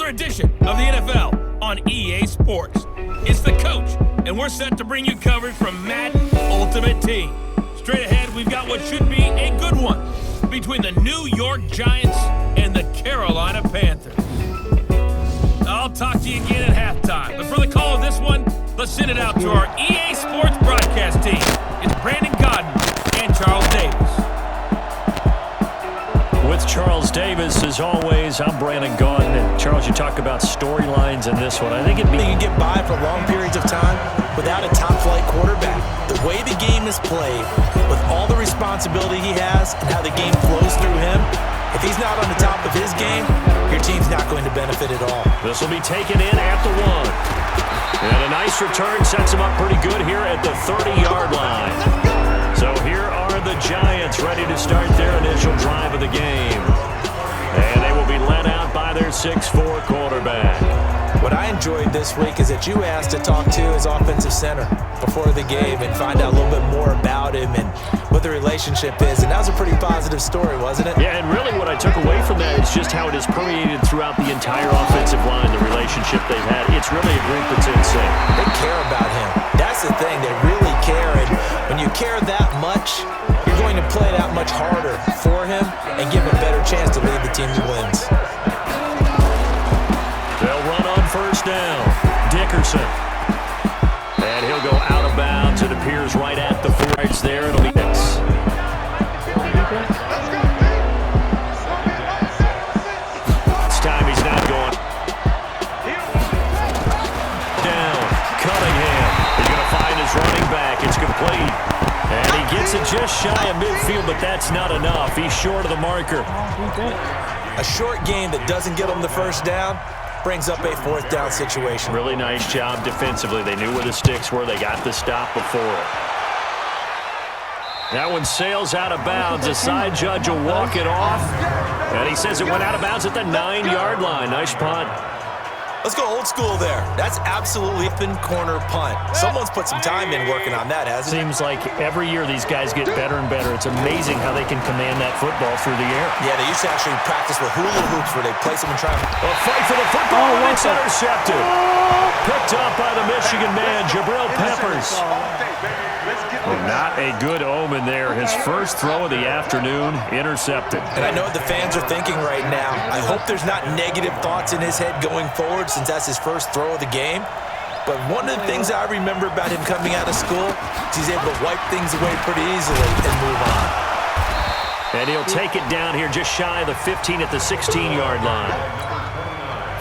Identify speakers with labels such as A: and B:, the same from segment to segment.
A: another edition of the NFL on EA Sports. It's the coach, and we're set to bring you coverage from Madden Ultimate Team. Straight ahead, we've got what should be a good one between the New York Giants and the Carolina Panthers. I'll talk to you again at halftime, but for the call of this one, let's send it out to our EA Sports broadcast team. It's Brandon Godden and Charles Davis.
B: With Charles Davis, as always, I'm Brandon Gaudin. And Charles, you talk about storylines in this one. I think you can
C: get by for long periods of time without a top-flight quarterback. The way the game is played, with all the responsibility he has and how the game flows through him, if he's not on the top of his game, your team's not going to benefit at all.
B: This will be taken in at the 1. And a nice return sets him up pretty good here at the 30-yard line. So here are the Giants ready to start their initial drive of the game. And they will be led out by their 6'4" quarterback.
C: What I enjoyed this week is that you asked to talk to his offensive center before the game and find out a little bit more about him and what the relationship is. And that was a pretty positive story, wasn't it?
B: Yeah, and really what I took away from that is just how it has permeated throughout the entire offensive line, the relationship they've had. It's really a group that's in sync.
C: They care about him. That's the thing. They really care. And when you care that much, you're going to play that much harder for him and give him a better chance to lead the team to wins.
B: They'll run on first down. Dickerson. And he'll go out of bounds. It appears right at the 4 yards there. It'll be Hicks. This time he's not going. Down. Cunningham. He's going to find his running back. It's complete. And he gets it just shy of midfield, but that's not enough. He's short of the marker.
C: A short game that doesn't get him the first down brings up a 4th down situation.
B: Really nice job defensively. They knew where the sticks were. They got the stop before it. That one sails out of bounds. The side judge will walk it off. And he says it went out of bounds at the 9-yard line. Nice punt.
C: Let's go old school there. That's absolutely a corner punt. Someone's put some time in working on that, hasn't it?
B: Seems like every year these guys get better and better. It's amazing how they can command that football through the air.
C: Yeah, they used to actually practice with hula hoops where they place them and try.
B: A fight for the football, and it's intercepted. Picked up by the Michigan man, Jabril Peppers. Not a good omen there. His first throw of the afternoon, intercepted.
C: And I know what the fans are thinking right now. I hope there's not negative thoughts in his head going forward since that's his first throw of the game. But one of the things I remember about him coming out of school is he's able to wipe things away pretty easily and move on.
B: And he'll take it down here just shy of the 15 at the 16-yard line.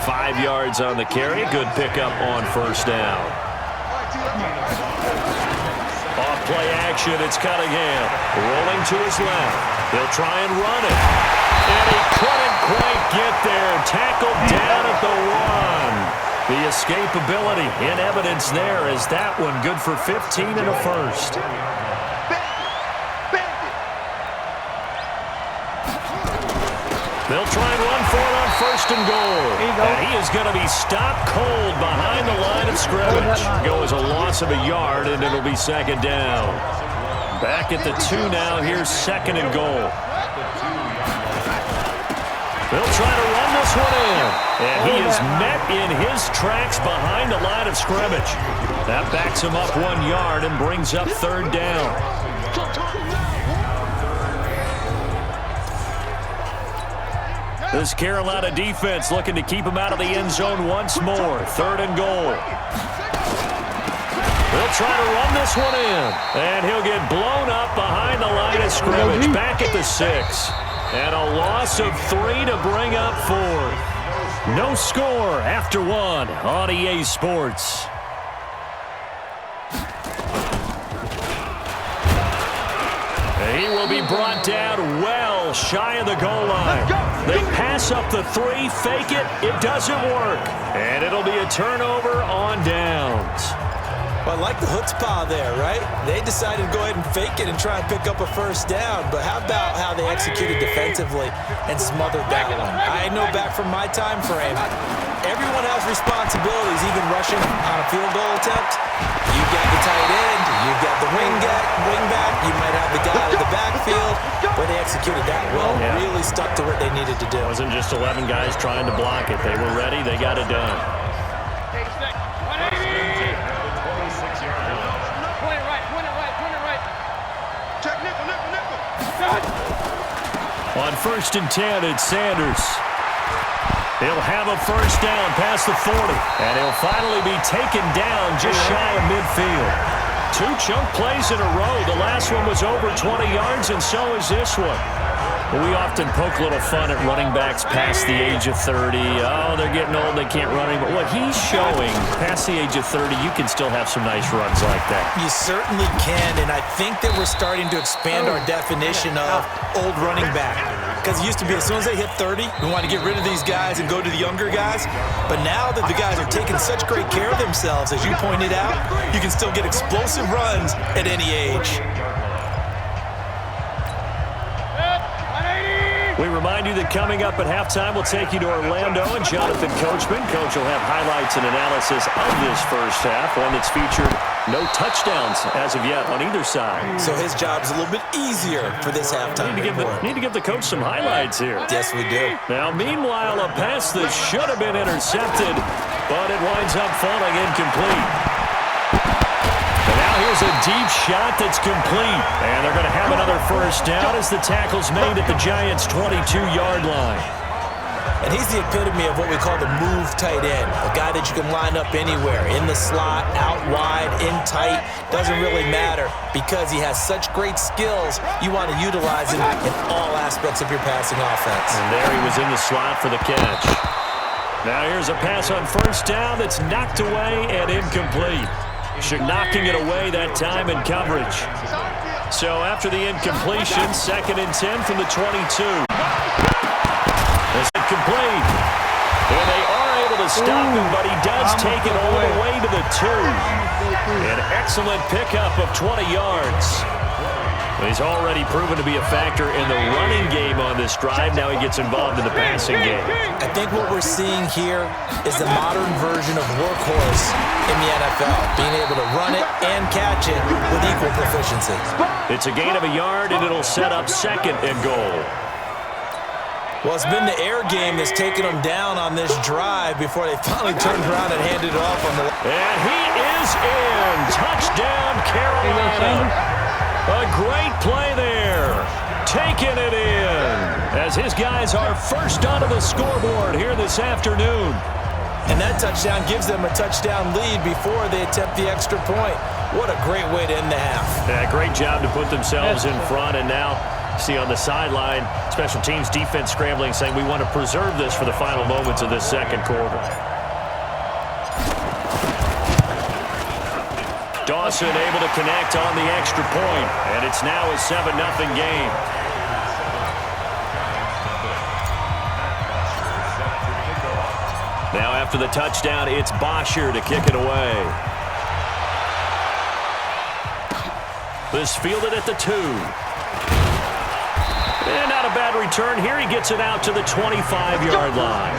B: 5 yards on the carry. Good pickup on first down. Off play action, it's Cunningham. Rolling to his left. He'll try and run it. And he couldn't quite get there. Tackled down at the 1. The escapability in evidence there is that one good for 15 and a first. They'll try and run for it on first and goal. And he is going to be stopped cold behind the line of scrimmage. Goes a loss of a yard, and it'll be second down. Back at the 2 now. Here's second and goal. They'll try to run this one in. And he is met in his tracks behind the line of scrimmage. That backs him up 1 yard and brings up third down. This Carolina defense looking to keep him out of the end zone once more. Third and goal. They'll try to run this one in. And he'll get blown up behind the line of scrimmage. Back at the 6. And a loss of 3 to bring up 4. No score after 1 on EA Sports. He will be brought down well shy of the goal line. They pass up the 3, fake it, it doesn't work. And it'll be a turnover on downs.
C: Well, I like the chutzpah there, right? They decided to go ahead and fake it and try and pick up a first down. But how about how they executed defensively and smothered that one? I know back from my time frame, everyone has responsibilities, even rushing on a field goal attempt. You've got the tight end, you've got the wing back, you might have the guy out of the backfield. But they executed that well, really stuck to what they needed to do.
B: It wasn't just 11 guys trying to block it. They were ready, they got it done. On 1st and 10, it's Sanders. He'll have a first down past the 40, and he'll finally be taken down just shy of midfield. 2 chunk plays in a row. The last one was over 20 yards, and so is this one. We often poke a little fun at running backs past the age of 30. Oh, they're getting old, they can't run anymore. What he's showing, past the age of 30, you can still have some nice runs like that.
C: You certainly can, and I think that we're starting to expand our definition of old running back. Because it used to be as soon as they hit 30, we want to get rid of these guys and go to the younger guys. But now that the guys are taking such great care of themselves, as you pointed out, you can still get explosive runs at any age.
B: We remind you that coming up at halftime, we'll take you to Orlando and Jonathan Coachman. Coach will have highlights and analysis of this first half, one that's featured no touchdowns as of yet on either side.
C: So his job's a little bit easier for this halftime.
B: Need to give the coach some highlights here.
C: Yes, we do.
B: Now, meanwhile, a pass that should have been intercepted, but it winds up falling incomplete. And now here's a deep shot that's complete. And they're going to have another first down as the tackle's made at the Giants' 22-yard line.
C: And he's the epitome of what we call the move tight end, a guy that you can line up anywhere, in the slot, out wide, in tight, doesn't really matter because he has such great skills. You want to utilize him in all aspects of your passing offense.
B: And there he was in the slot for the catch. Now here's a pass on first down that's knocked away and incomplete. Knocking it away that time in coverage. So after the incompletion, 2nd and 10 from the 22. It's complete. And they are able to stop him, but he does take it all the way to the 2. An excellent pickup of 20 yards. He's already proven to be a factor in the running game on this drive. Now he gets involved in the passing game.
C: I think what we're seeing here is the modern version of workhorse in the NFL, being able to run it and catch it with equal proficiency.
B: It's a gain of a yard, and it'll set up 2nd and goal.
C: Well, it's been the air game that's taken them down on this drive before they finally turned around and handed it off on the...
B: And he is in. Touchdown, Carolina. A great play there. Taking it in as his guys are first onto the scoreboard here this afternoon.
C: And that touchdown gives them a touchdown lead before they attempt the extra point. What a great way to end the half.
B: Yeah, great job to put themselves in front. And now, see on the sideline, special teams defense scrambling, saying we want to preserve this for the final moments of this second quarter. Dawson able to connect on the extra point, and it's now a 7-0 game. Now after the touchdown, it's Bosher to kick it away. This fielded at the 2. And not a bad return here. He gets it out to the 25-yard line.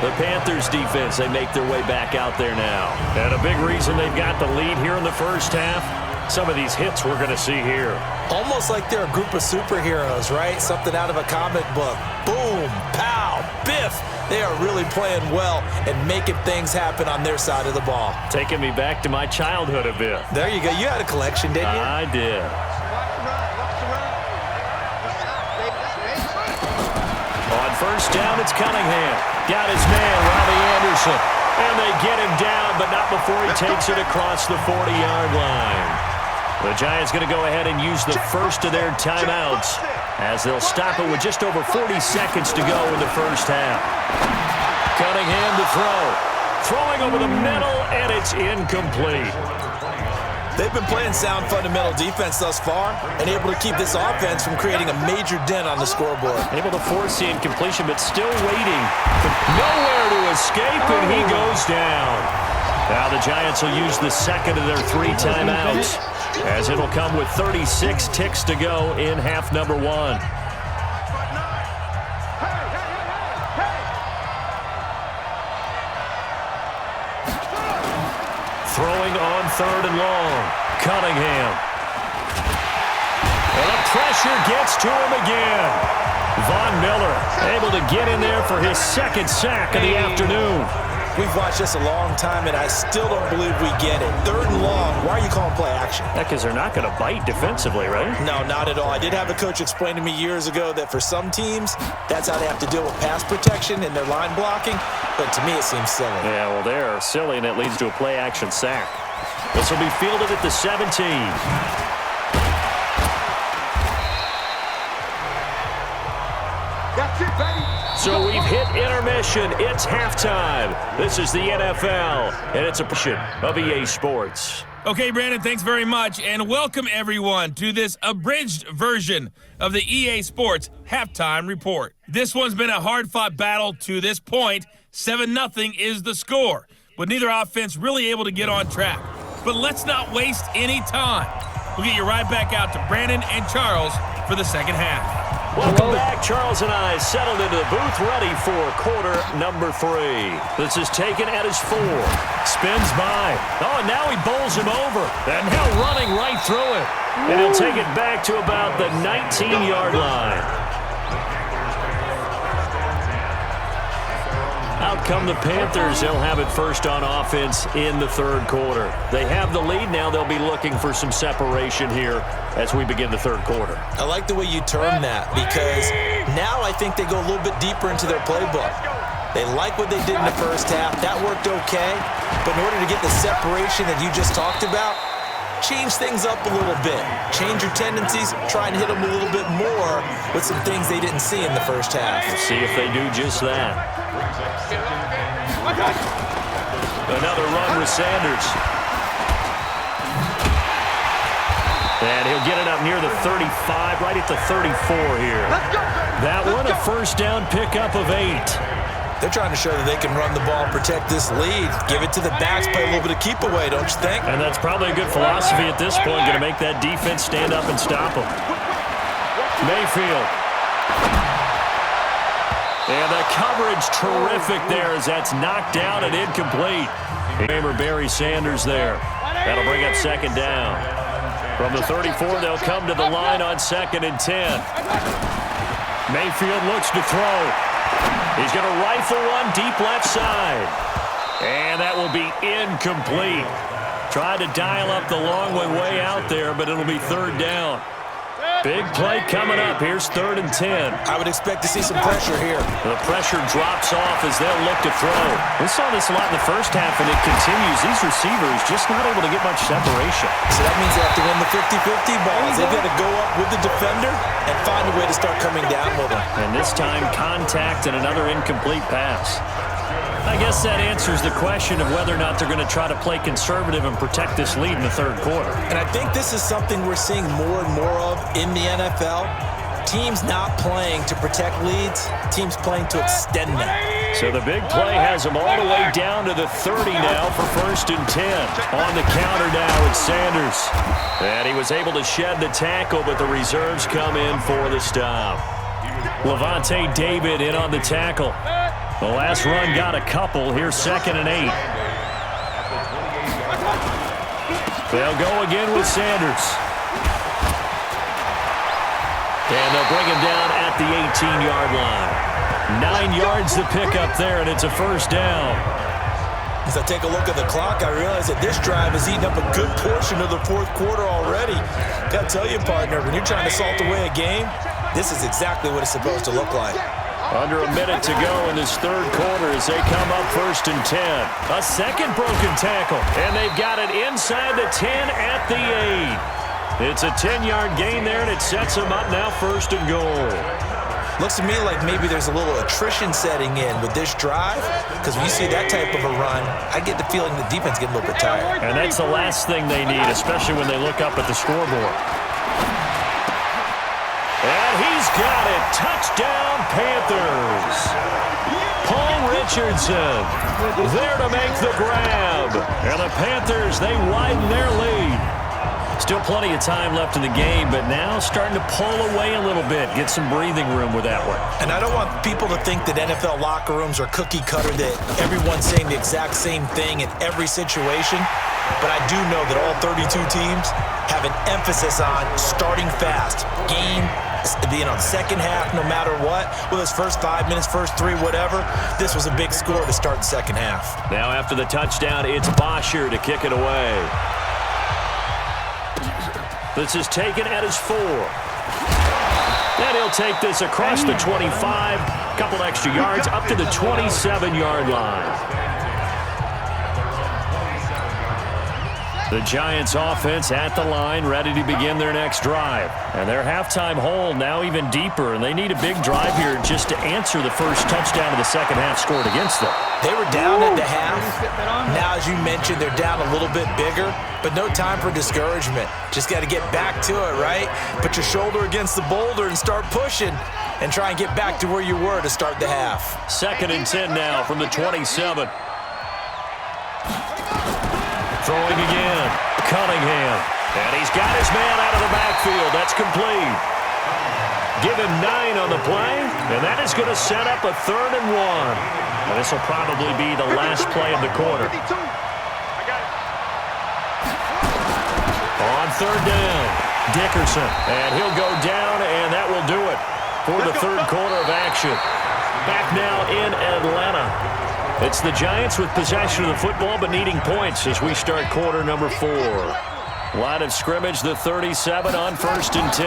B: The Panthers defense, they make their way back out there now. And a big reason they've got the lead here in the first half, some of these hits we're going to see here.
C: Almost like they're a group of superheroes, right? Something out of a comic book. Boom, pow, biff. They are really playing well and making things happen on their side of the ball.
B: Taking me back to my childhood a bit.
C: There you go. You had a collection, didn't you?
B: I did. On first down, it's Cunningham. Got his man, Robbie Anderson. And they get him down, but not before he takes it across the 40-yard line. The Giants going to go ahead and use the first of their timeouts as they'll stop it with just over 40 seconds to go in the first half. Cunningham to throw. Throwing over the middle, and it's incomplete.
C: They've been playing sound fundamental defense thus far and able to keep this offense from creating a major dent on the scoreboard.
B: Able to force the incompletion, but still waiting. Nowhere to escape, and he goes down. Now the Giants will use the second of their 3 timeouts as it'll come with 36 ticks to go in half number 1. throwing on 3rd and long. Cunningham. And the pressure gets to him again. Von Miller able to get in there for his 2nd sack of the afternoon.
C: We've watched this a long time, and I still don't believe we get it. 3rd and long, why are you calling play action?
B: Because they're not going to bite defensively, right?
C: No, not at all. I did have a coach explain to me years ago that for some teams, that's how they have to deal with pass protection and their line blocking, but to me it seems silly.
B: Yeah, well, they're silly, and it leads to a play action sack. This will be fielded at the 17. So we've hit intermission. It's halftime. This is the NFL, and it's a portion of EA Sports.
A: Okay, Brandon, thanks very much, and welcome everyone to this abridged version of the EA Sports Halftime Report. This one's been a hard-fought battle to this point. 7-0 is the score, with neither offense really able to get on track. But let's not waste any time. We'll get you right back out to Brandon and Charles for the second half.
B: Welcome back. Charles and I settled into the booth, ready for quarter number 3. This is taken at his 4. Spins by. Oh, and now he bowls him over. And now running right through it. And he'll take it back to about the 19-yard line. Out come the Panthers. They'll have it first on offense in the 3rd quarter. They have the lead now. They'll be looking for some separation here as we begin the 3rd quarter.
C: I like the way you term that, because now I think they go a little bit deeper into their playbook. They like what they did in the first half. That worked okay. But in order to get the separation that you just talked about, change things up a little bit. Change your tendencies. Try and hit them a little bit more with some things they didn't see in the first half.
B: We'll see if they do just that. Another run with Sanders. And he'll get it up near the 35, right at the 34 here. That one, a first down pickup of 8.
C: They're trying to show that they can run the ball, protect this lead, give it to the backs, play a little bit of keep away, don't you think?
B: And that's probably a good philosophy at this point, going to make that defense stand up and stop them. Mayfield. And the coverage terrific there as that's knocked down and incomplete. Hammer Barry Sanders there. That'll bring up 2nd down. From the 34, they'll come to the line on 2nd and 10. Mayfield looks to throw. He's going to rifle one deep left side. And that will be incomplete. Tried to dial up the long one way out there, but it'll be 3rd down. Big play coming up. Here's 3rd and 10.
C: I would expect to see some pressure here.
B: The pressure drops off as they'll look to throw. We saw this a lot in the first half, and it continues. These receivers just not able to get much separation.
C: So that means they have to win the 50-50 balls. They've got to go up with the defender and find a way to start coming down with them.
B: And this time, contact and another incomplete pass. I guess that answers the question of whether or not they're going to try to play conservative and protect this lead in the 3rd quarter.
C: And I think this is something we're seeing more and more of in the NFL. Teams not playing to protect leads, teams playing to extend them.
B: So the big play has them all the way down to the 30 now for 1st and 10. On the counter now, it's Sanders. And he was able to shed the tackle, but the reserves come in for the stop. Levante David in on the tackle. The last run got a couple. Here's 2nd and 8. They'll go again with Sanders. And they'll bring him down at the 18-yard line. 9 yards to pick up there, and it's a first down.
C: As I take a look at the clock, I realize that this drive has eaten up a good portion of the 4th quarter already. Got to tell you, partner, when you're trying to salt away a game, this is exactly what it's supposed to look like.
B: Under a minute to go in this 3rd quarter as they come up 1st and 10. A second broken tackle, and they've got it inside the 10 at the 8. It's a 10-yard gain there, and it sets them up now 1st and goal.
C: Looks to me like maybe there's a little attrition setting in with this drive, because when you see that type of a run, I get the feeling the defense getting a little bit tired.
B: And that's the last thing they need, especially when they look up at the scoreboard. And he's got it. Touchdown, Panthers. Paul Richardson there to make the grab. And the Panthers, they widen their lead. Still plenty of time left in the game, but now starting to pull away a little bit, get some breathing room with that one.
C: And I don't want people to think that NFL locker rooms are cookie cutter, that everyone's saying the exact same thing in every situation. but I do know that all 32 teams have an emphasis on starting fast. Being on second half no matter what, whether it's first 5 minutes, first 3, whatever. This was a big score to start the second half.
B: Now after the touchdown, it's Bosher to kick it away. This is taken at his 4. And he'll take this across the 25, couple extra yards up to the 27-yard line. The Giants offense at the line, ready to begin their next drive. And their halftime hole now even deeper, and they need a big drive here just to answer the first touchdown of the second half scored against them.
C: They were down at the half. Now, as you mentioned, they're down a little bit bigger, but no time for discouragement. Just got to get back to it, right? Put your shoulder against the boulder and start pushing and try and get back to where you were to start the half.
B: 2nd and 10 now from the 27. Throwing again, Cunningham. And he's got his man out of the backfield. That's complete. Give him 9 on the play, and that is going to set up a 3rd and 1. And this will probably be the last play of the quarter. On 3rd down, Dickerson. And he'll go down, and that will do it for the 3rd quarter of action. Back now in Atlanta. It's the Giants with possession of the football but needing points as we start quarter number 4. Line of scrimmage, the 37 on 1st and 10.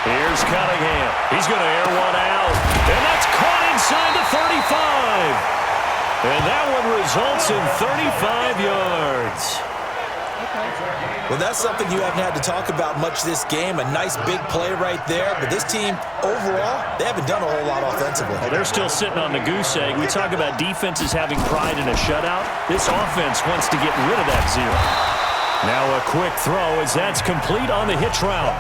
B: Here's Cunningham. He's going to air one out. And that's caught inside the 35. And that one results in 35 yards.
C: Well, that's something you haven't had to talk about much this game. A nice big play right there. But this team, overall, they haven't done a whole lot offensively.
B: Well, they're still sitting on the goose egg. We talk about defenses having pride in a shutout. This offense wants to get rid of that 0. Now a quick throw as that's complete on the hitch route.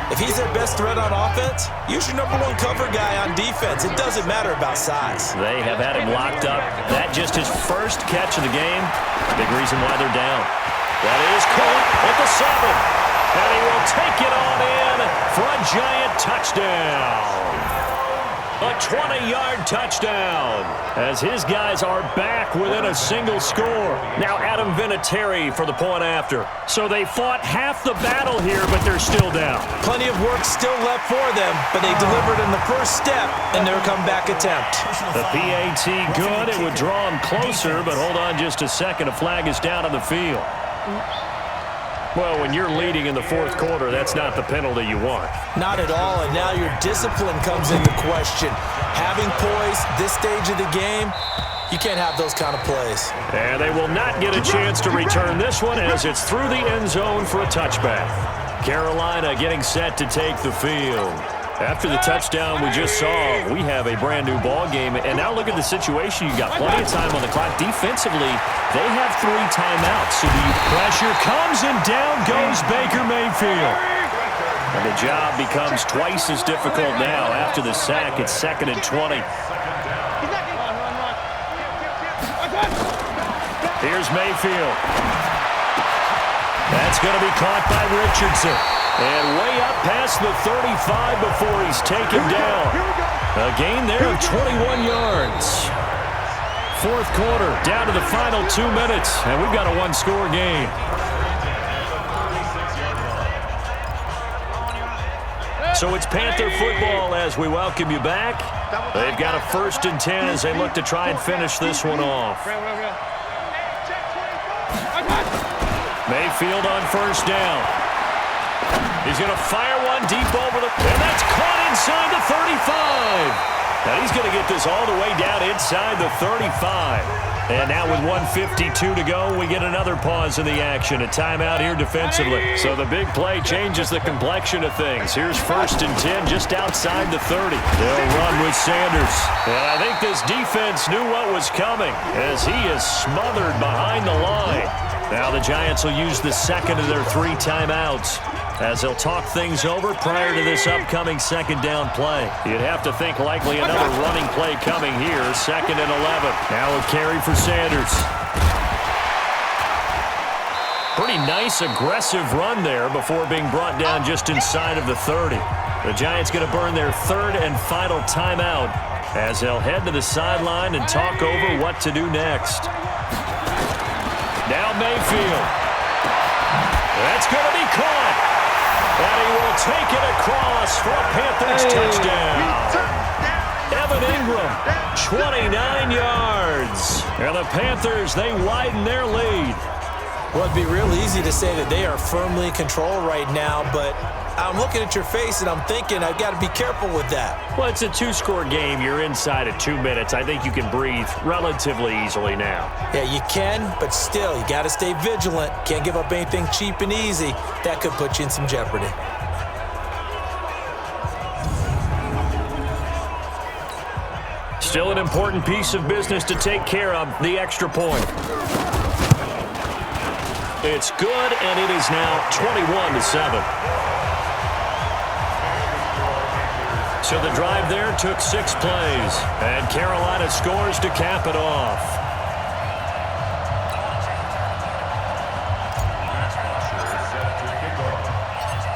C: If he's their best threat on offense, use your number 1 cover guy on defense. It doesn't matter about size.
B: They have had him locked up. That just his first catch of the game. Big reason why they're down. That is caught at the 7. And he will take it on in for a Giant touchdown. A 20-yard touchdown as his guys are back within a single score. Now Adam Vinatieri for the point after. So they fought half the battle here, but they're still down.
C: Plenty of work still left for them, but they delivered in the first step in their comeback attempt.
B: The PAT good. It would draw them closer, but hold on just a second. A flag is down on the field. Well, when you're leading in the 4th quarter, that's not the penalty you want.
C: Not at all, and now your discipline comes into question. Having poise this stage of the game, you can't have those kind of plays.
B: And they will not get a chance to return this one as it's through the end zone for a touchback. Carolina getting set to take the field. After the touchdown we just saw, we have a brand-new ball game. And now look at the situation. You've got plenty of time on the clock. Defensively, they have 3 timeouts. So the pressure comes, and down goes Baker Mayfield. And the job becomes twice as difficult now after the sack. It's 2nd and 20. Here's Mayfield. That's going to be caught by Richardson. And way up past the 35 before he's taken down. A gain there of 21 yards. 4th quarter, down to the final 2 minutes. And we've got a 1-score game. So it's Panther football as we welcome you back. They've got a 1st and 10 as they look to try and finish this one off. Mayfield on 1st down. He's going to fire one deep over the... And that's caught inside the 35. Now he's going to get this all the way down inside the 35. And now with 1:52 to go, we get another pause in the action. A timeout here defensively. So the big play changes the complexion of things. Here's 1st and 10 just outside the 30. They'll run with Sanders. And I think this defense knew what was coming as he is smothered behind the line. Now the Giants will use the 2nd of their 3 timeouts as they'll talk things over prior to this upcoming 2nd down play. You'd have to think likely another running play coming here. 2nd and 11. Now a carry for Sanders. Pretty nice aggressive run there before being brought down just inside of the 30. The Giants going to burn their 3rd and final timeout as they'll head to the sideline and talk over what to do next. Now Mayfield. That's going to be caught. And he will take it across for a Panthers touchdown. Evan Ingram, 29 yards. And the Panthers, they widen their lead.
C: Well, it'd be real easy to say that they are firmly in control right now, but I'm looking at your face and I'm thinking I've got to be careful with that.
B: Well, it's a two-score game. You're inside of 2 minutes. I think you can breathe relatively easily now.
C: Yeah, you can, but still, you got to stay vigilant. Can't give up anything cheap and easy. That could put you in some jeopardy.
B: Still an important piece of business to take care of, the extra point. It's good, and it is now 21-7. So the drive there took 6 plays, and Carolina scores to cap it off.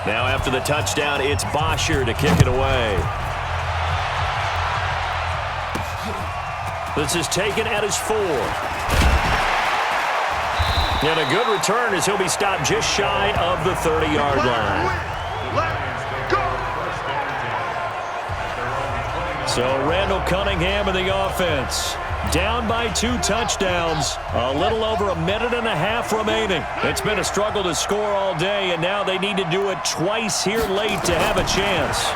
B: Now after the touchdown, it's Bosher to kick it away. This is taken at his 4. And a good return as he'll be stopped just shy of the 30-yard line. So Randall Cunningham in the offense. Down by 2 touchdowns. A little over a minute and a half remaining. It's been a struggle to score all day, and now they need to do it twice here late to have a chance.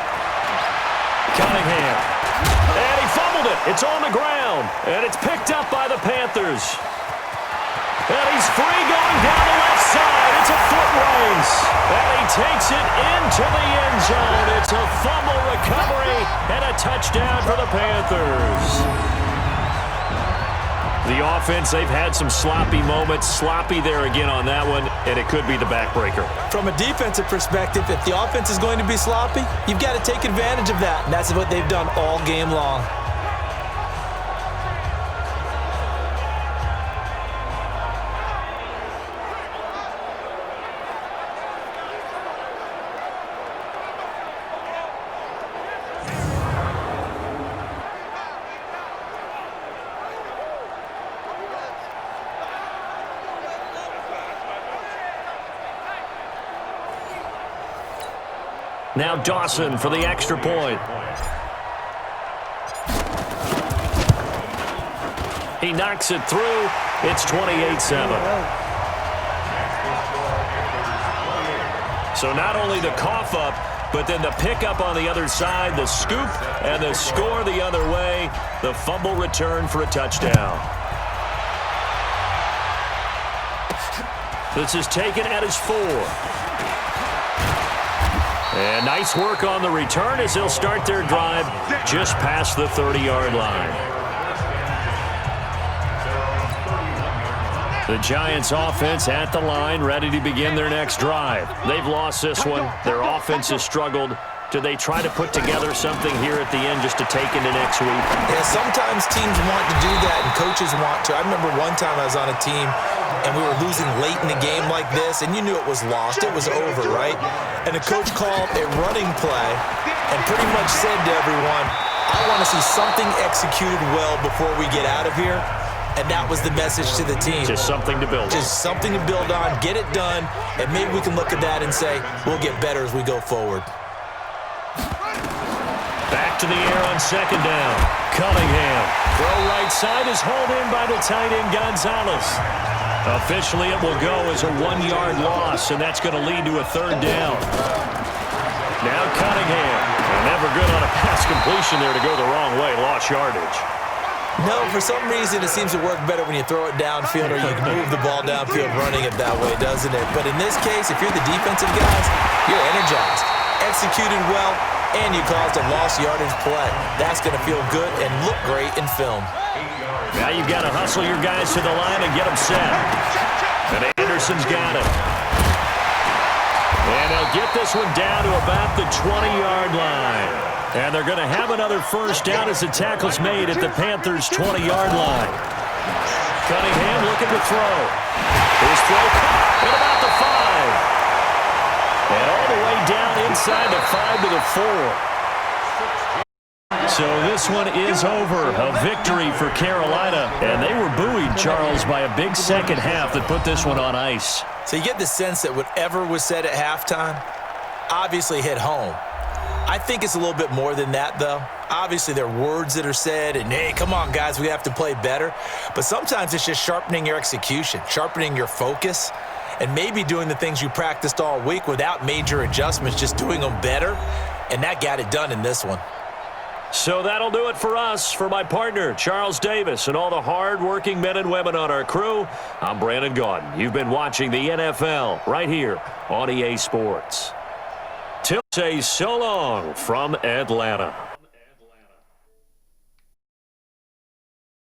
B: Cunningham. And he fumbled it. It's on the ground. And it's picked up by the Panthers. And he's free going down the left side. It's a foot race. And he takes it into the end zone. It's a fumble recovery and a touchdown for the Panthers. The offense, they've had some sloppy moments. Sloppy there again on that one, and it could be the backbreaker.
C: From a defensive perspective, if the offense is going to be sloppy, you've got to take advantage of that. And that's what they've done all game long.
B: Now Dawson for the extra point. He knocks it through. It's 28-7. So not only the cough up, but then the pickup on the other side, the scoop, and the score the other way. The fumble return for a touchdown. This is taken at his 4. And nice work on the return as they'll start their drive just past the 30-yard line. The Giants offense at the line, ready to begin their next drive. They've lost this one. Their offense has struggled. Do they try to put together something here at the end just to take into next week?
C: Yeah, sometimes teams want to do that and coaches want to. I remember one time I was on a team and we were losing late in the game like this, and you knew it was lost. It was over, right? And the coach called a running play and pretty much said to everyone, I want to see something executed well before we get out of here. And that was the message to the team.
B: Just something to build on.
C: Just something to build on, get it done, and maybe we can look at that and say, we'll get better as we go forward.
B: Back to the air on second down. Cunningham. Throw right side is hauled in by the tight end Gonzalez. Officially, it will go as a 1-yard loss, and that's going to lead to a third down. Now Cunningham. Never good on a pass completion there to go the wrong way. Lost yardage.
C: No, for some reason it seems to work better when you throw it downfield or you can move the ball downfield running it that way, doesn't it? But in this case, if you're the defensive guys, you're energized, executed well, and you caused a lost yardage play. That's going to feel good and look great in film.
B: Now you've got to hustle your guys to the line and get them set. And Anderson's got it. And they'll get this one down to about the 20-yard line. And they're going to have another first down as the tackle's made at the Panthers' 20-yard line. Cunningham looking to throw. His throw at about the 5. And all the way down inside the 5 to the 4. So this one is over. A victory for Carolina. And they were buoyed, Charles, by a big second half that put this one on ice.
C: So you get the sense that whatever was said at halftime obviously hit home. I think it's a little bit more than that, though. Obviously, there are words that are said, and, hey, come on, guys, we have to play better. But sometimes it's just sharpening your execution, sharpening your focus, and maybe doing the things you practiced all week without major adjustments, just doing them better. And that got it done in this one.
B: So that'll do it for us. For my partner, Charles Davis, and all the hard-working men and women on our crew, I'm Brandon Gaudin. You've been watching the NFL right here on EA Sports. Till say so long from Atlanta.